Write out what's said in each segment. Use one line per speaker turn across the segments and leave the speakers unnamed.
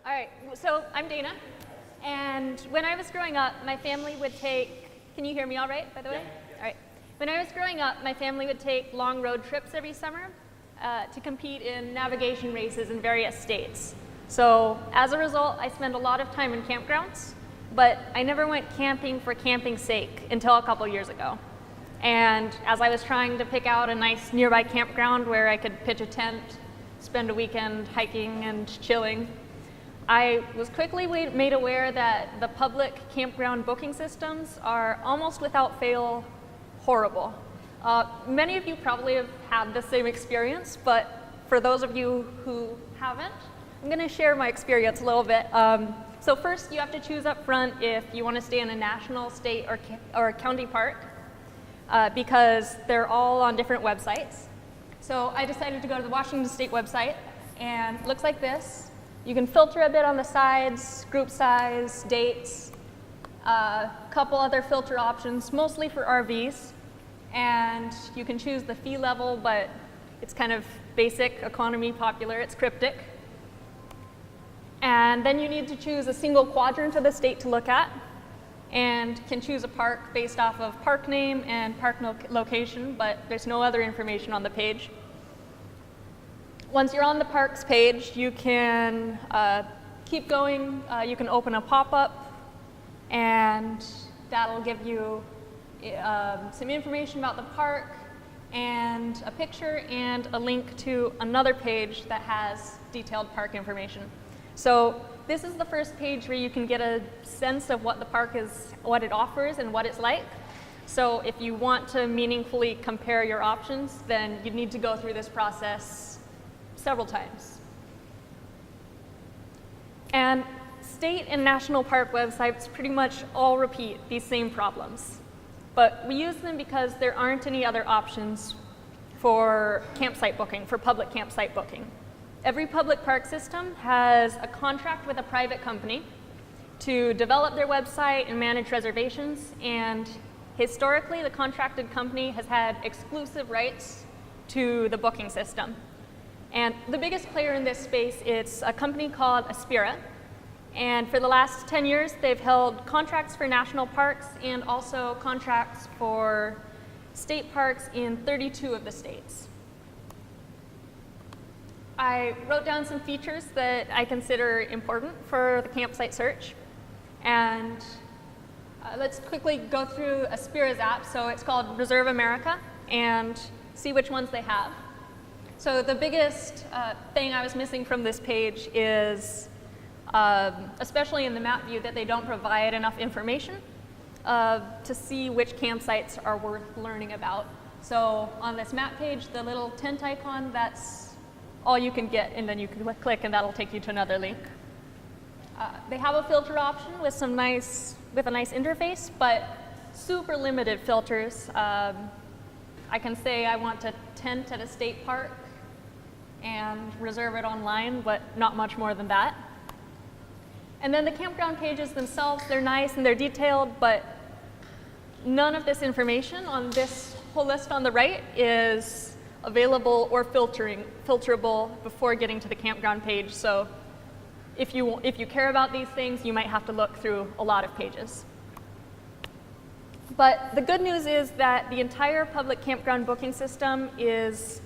All right, so I'm Dana, and when I was growing up, my family would take, can you hear me all right, by the way?
Yeah.
All right. When I was growing up, my family would take long road trips every summer to compete in navigation races in various states. So as a result, I spend a lot of time in campgrounds, but I never went camping for camping's sake until a couple years ago. And as I was trying to pick out a nice nearby campground where I could pitch a tent, spend a weekend hiking and chilling, I was quickly made aware that the public campground booking systems are almost without fail horrible. Many of you probably have had the same experience, but for those of you who haven't, I'm going to share my experience a little bit. So first, you have to choose up front if you want to stay in a national, state, or county park, because they're all on different websites. So I decided to go to the Washington State website, and it looks like this. You can filter a bit on the sides, group size, dates, a couple other filter options, mostly for RVs. And you can choose the fee level, but it's kind of basic, economy, popular, it's cryptic. And then you need to choose a single quadrant of the state to look at, and can choose a park based off of park name and park location, but there's no other information on the page. Once you're on the parks page, you can keep going. You can open a pop-up, and that'll give you some information about the park, and a picture, and a link to another page that has detailed park information. So this is the first page where you can get a sense of what the park is, what it offers, and what it's like. So if you want to meaningfully compare your options, then you need to go through this process several times. And state and national park websites pretty much all repeat these same problems. But we use them because there aren't any other options for campsite booking, for public campsite booking. Every public park system has a contract with a private company to develop their website and manage reservations, and historically the contracted company has had exclusive rights to the booking system. And the biggest player in this space is a company called Aspira. And for the last 10 years, they've held contracts for national parks and also contracts for state parks in 32 of the states. I wrote down some features that I consider important for the campsite search. And let's quickly go through Aspira's app. So it's called Reserve America, and see which ones they have. So the biggest thing I was missing from this page is, especially in the map view, that they don't provide enough information to see which campsites are worth learning about. So on this map page, the little tent icon, that's all you can get, and then you can click and that'll take you to another link. They have a filter option with a nice interface, but super limited filters. I can say I want to tent at a state park and reserve it online, but not much more than that. And then the campground pages themselves, they're nice and they're detailed, but none of this information on this whole list on the right is available or filterable before getting to the campground page. So if you care about these things, you might have to look through a lot of pages. But the good news is that the entire public campground booking system is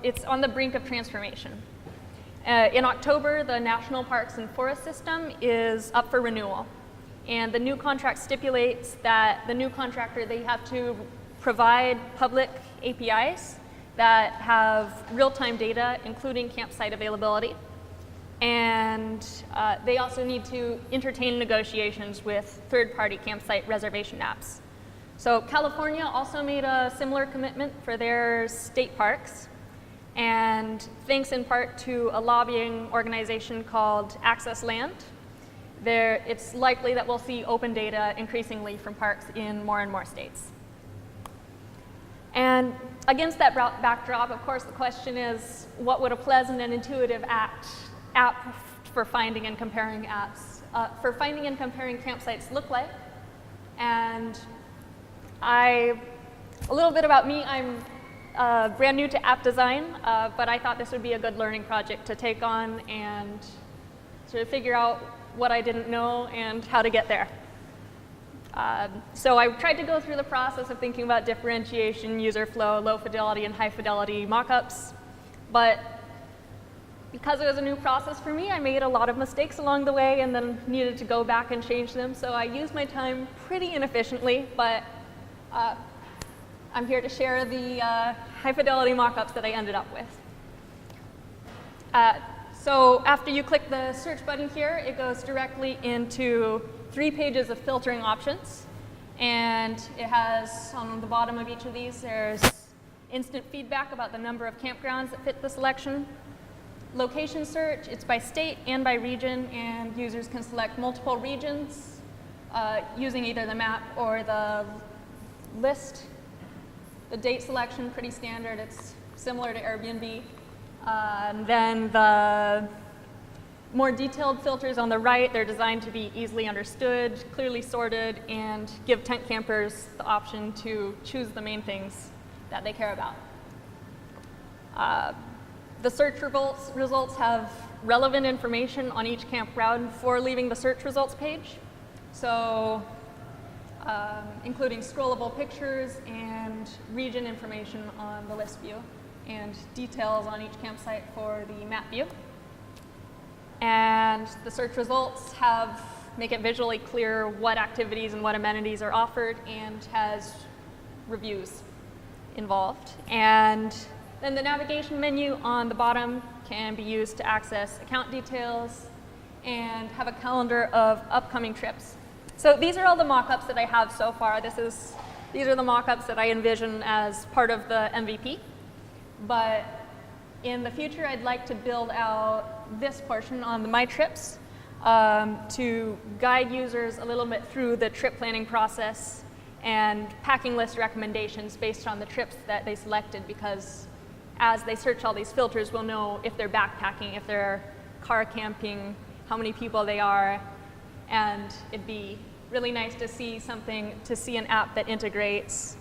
it's on the brink of transformation. In October, the National Parks and Forest System is up for renewal. And the new contract stipulates that the new contractor, they have to provide public APIs that have real-time data, including campsite availability. And they also need to entertain negotiations with third-party campsite reservation apps. So California also made a similar commitment for their state parks, and thanks in part to a lobbying organization called Access Land, it's likely that we'll see open data increasingly from parks in more and more states. And against that backdrop, of course, the question is, what would a pleasant and intuitive app for finding and comparing campsites look like? And a little bit about me, I'm brand new to app design, but I thought this would be a good learning project to take on and to figure out what I didn't know and how to get there. So I tried to go through the process of thinking about differentiation, user flow, low fidelity and high fidelity mockups, but because it was a new process for me, I made a lot of mistakes along the way and then needed to go back and change them. So I used my time pretty inefficiently, but I'm here to share the high fidelity mockups that I ended up with. So after you click the search button here, it goes directly into 3 pages of filtering options. And it has, on the bottom of each of these, there's instant feedback about the number of campgrounds that fit the selection. Location search, it's by state and by region, and users can select multiple regions using either the map or the list. The date selection, pretty standard, it's similar to Airbnb. And then the more detailed filters on the right, they're designed to be easily understood, clearly sorted, and give tent campers the option to choose the main things that they care about. The search results have relevant information on each campground before leaving the search results page. So including scrollable pictures and region information on the list view and details on each campsite for the map view. And the search results make it visually clear what activities and what amenities are offered and has reviews involved. And then the navigation menu on the bottom can be used to access account details and have a calendar of upcoming trips. So these are all the mock-ups that I have so far. These are the mock-ups that I envision as part of the MVP. But in the future, I'd like to build out this portion on the My Trips to guide users a little bit through the trip planning process and packing list recommendations based on the trips that they selected, because as they search all these filters, we'll know if they're backpacking, if they're car camping, how many people they are, and it'd be really nice to see an app that integrates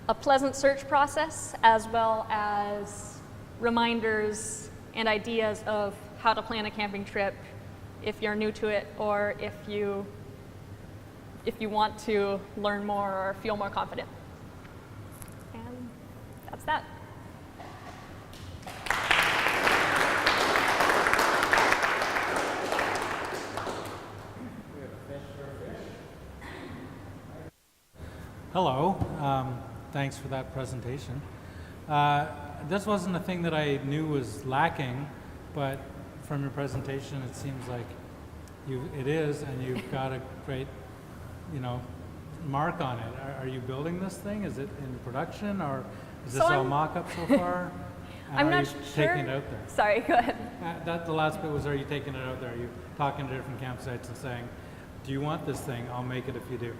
a pleasant search process as well as reminders and ideas of how to plan a camping trip if you're new to it or if you want to learn more or feel more confident. And that's that.
Hello, thanks for that presentation. This wasn't a thing that I knew was lacking, but from your presentation it seems like it is, and you've got a great, mark on it. Are you building this thing? Is it in production, or is this all mock-up so far?
I'm not sure.
Taking it out there?
Sorry, go ahead.
The last bit was, are you taking it out there? Are you talking to different campsites and saying, do you want this thing? I'll make it if you do.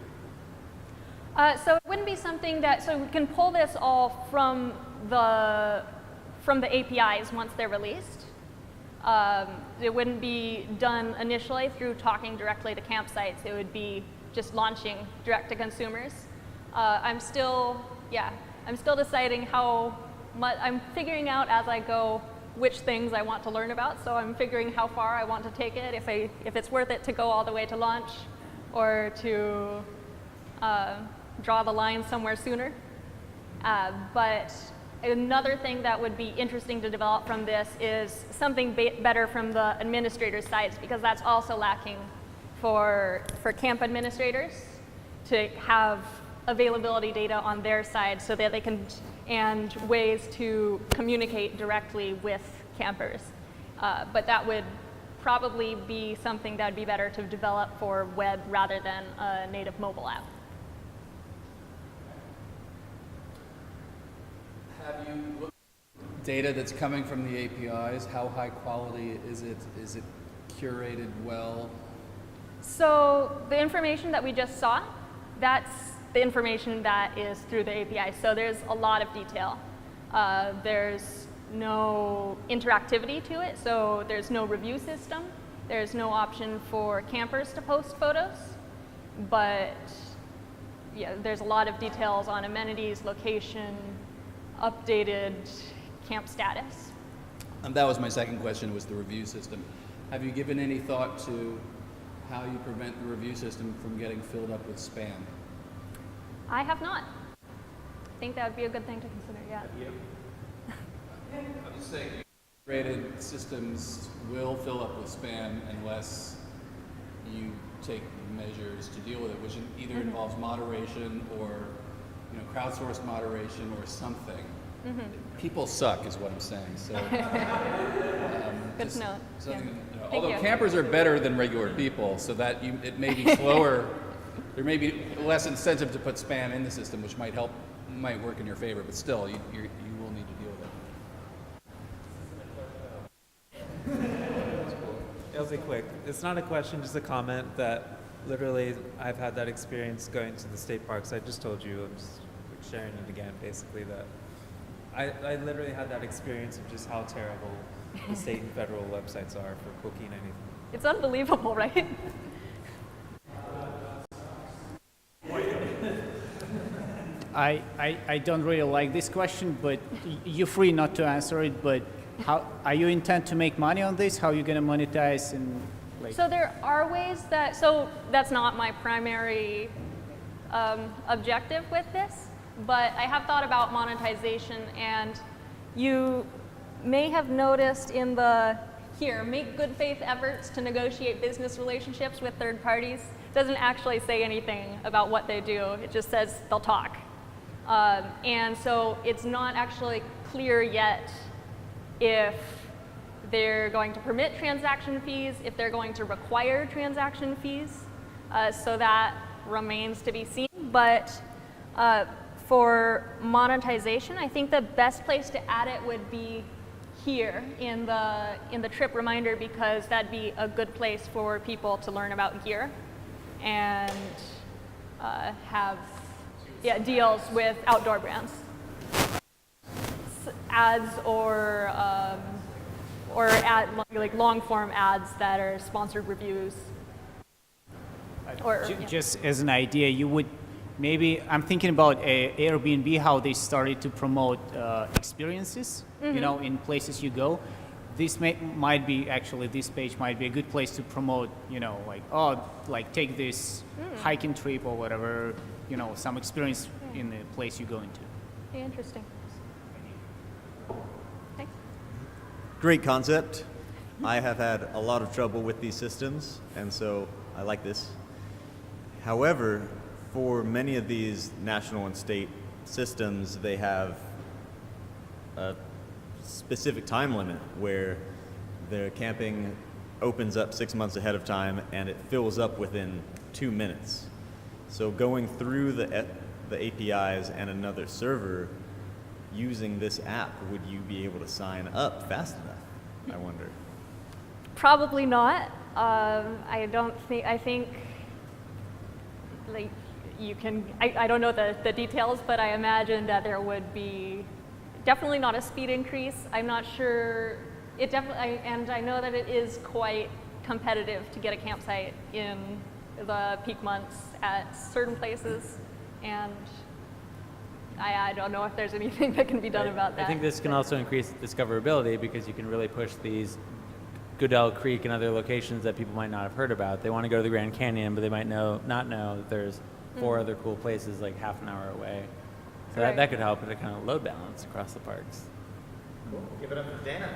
So it wouldn't be something so we can pull this all from the APIs once they're released. It wouldn't be done initially through talking directly to campsites. It would be just launching direct to consumers. I'm still deciding how much, I'm figuring out as I go which things I want to learn about. So I'm figuring how far I want to take it, if it's worth it to go all the way to launch or to draw the line somewhere sooner. But another thing that would be interesting to develop from this is something better from the administrator sides, because that's also lacking for camp administrators to have availability data on their side so that they can, and ways to communicate directly with campers. But that would probably be something that would be better to develop for web rather than a native mobile app.
Have you looked at data that's coming from the APIs? How high quality is it? Is it curated well?
So the information that we just saw, that's the information that is through the API. So there's a lot of detail. There's no interactivity to it, so there's no review system. There's no option for campers to post photos, but yeah, there's a lot of details on amenities, location, updated camp status.
That was my second question, was the review system. Have you given any thought to how you prevent the review system from getting filled up with spam?
I have not. I think that would be a good thing to consider, yeah.
I'm just saying, rated systems will fill up with spam unless you take measures to deal with it, which either involves moderation or, crowdsourced moderation or something. People suck, is what I'm saying. So,
Good to know.
although campers are better than regular people, so that it may be slower. There may be less incentive to put spam in the system, which might work in your favor. But still, you will need to deal with it.
It'll be quick. It's not a question, just a comment that literally I've had that experience going to the state parks. I just told you, I'm just sharing it again, basically, that I literally had that experience of just how terrible the state and federal websites are for booking anything.
It's unbelievable, right?
I don't really like this question, but you're free not to answer it. But how are you intend to make money on this? How are you going to monetize and like?
So there are ways so that's not my primary objective with this, but I have thought about monetization, and you may have noticed make good faith efforts to negotiate business relationships with third parties. Doesn't actually say anything about what they do. It just says they'll talk. And so it's not actually clear yet if they're going to permit transaction fees, if they're going to require transaction fees. So that remains to be seen. But for monetization, I think the best place to add it would be here in the trip reminder, because that'd be a good place for people to learn about gear and have deals with outdoor brands, ads or long form ads that are sponsored reviews.
Just as an idea, you would maybe, I'm thinking about Airbnb, how they started to promote experiences, in places you go. This might be actually, this page might be a good place to promote, take this hiking trip or whatever, some experience in the place you go into.
Interesting. Thanks.
Great concept. I have had a lot of trouble with these systems, and so I like this. However, for many of these national and state systems, they have a specific time limit where their camping opens up 6 months ahead of time and it fills up within 2 minutes. So going through the APIs and another server using this app, would you be able to sign up fast enough, I wonder?
Probably not. I think you can, I don't know the details, but I imagine that there would be definitely not a speed increase. I'm not sure, and I know that it is quite competitive to get a campsite in the peak months at certain places, and I don't know if there's anything that can be done about that.
I think this can also increase discoverability, because you can really push these Goodell Creek and other locations that people might not have heard about. They want to go to the Grand Canyon, but they might not know that there's 4 other cool places like half an hour away. So
Right.
that could help with a kind of load balance across the parks.
Cool. Give it up for Dana.